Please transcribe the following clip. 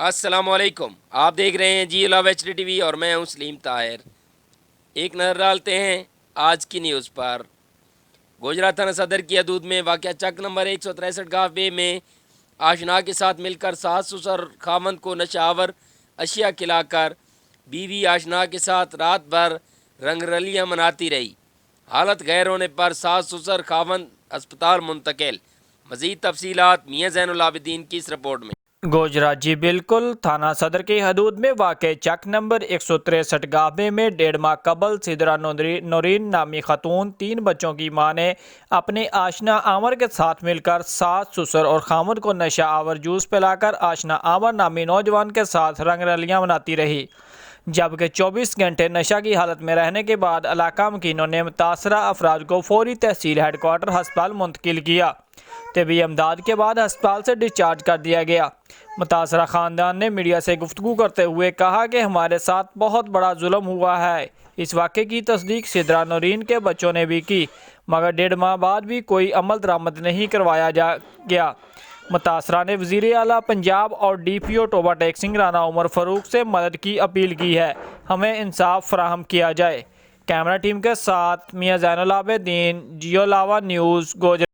السلام علیکم، آپ دیکھ رہے ہیں جی لو ایچ ڈی ٹی وی اور میں ہوں سلیم طاہر۔ ایک نظر ڈالتے ہیں آج کی نیوز پر۔ گوجرا تھانہ صدر کی حدود میں واقع چک نمبر 163 گاہ میں آشنا کے ساتھ مل کر ساس سسر خامند کو نشہ آور اشیاء کھلا کر بیوی آشنا کے ساتھ رات بھر رنگ رلیاں مناتی رہی۔ حالت غیر ہونے پر ساس سسر خامند اسپتال منتقل۔ مزید تفصیلات میاں زین العابدین کی اس رپورٹ میں۔ گوجرا جی بالکل، تھانہ صدر کی حدود میں واقع چک نمبر 163 گاہ میں 1.5 ماہ قبل سدرا نورین نامی خاتون 3 بچوں کی ماں نے اپنے آشنا آمر کے ساتھ مل کر ساس سسر اور خامد کو نشہ آور جوس پلا کر آشنا آمر نامی نوجوان کے ساتھ رنگ رلیاں مناتی رہی، جبکہ 24 گھنٹے نشہ کی حالت میں رہنے کے بعد علاقہ مکینوں نے متاثرہ افراد کو فوری تحصیل ہیڈ کوارٹر ہسپتال منتقل کیا۔ طبی امداد کے بعد ہسپتال سے ڈسچارج کر دیا گیا۔ متاثرہ خاندان نے میڈیا سے گفتگو کرتے ہوئے کہا کہ ہمارے ساتھ بہت بڑا ظلم ہوا ہے۔ اس واقعے کی تصدیق سدرا نورین کے بچوں نے بھی کی، مگر 1.5 ماہ بعد بھی کوئی عمل درآمد نہیں کروایا گیا۔ متاثرہ نے وزیر اعلیٰ پنجاب اور ڈی پی او ٹوبہ ٹیکنگ رانا عمر فاروق سے مدد کی اپیل کی ہے۔ ہمیں انصاف فراہم کیا جائے۔ کیمرہ ٹیم کے ساتھ میاں زین العابدین، جیو لاوا نیوز، گوجرا۔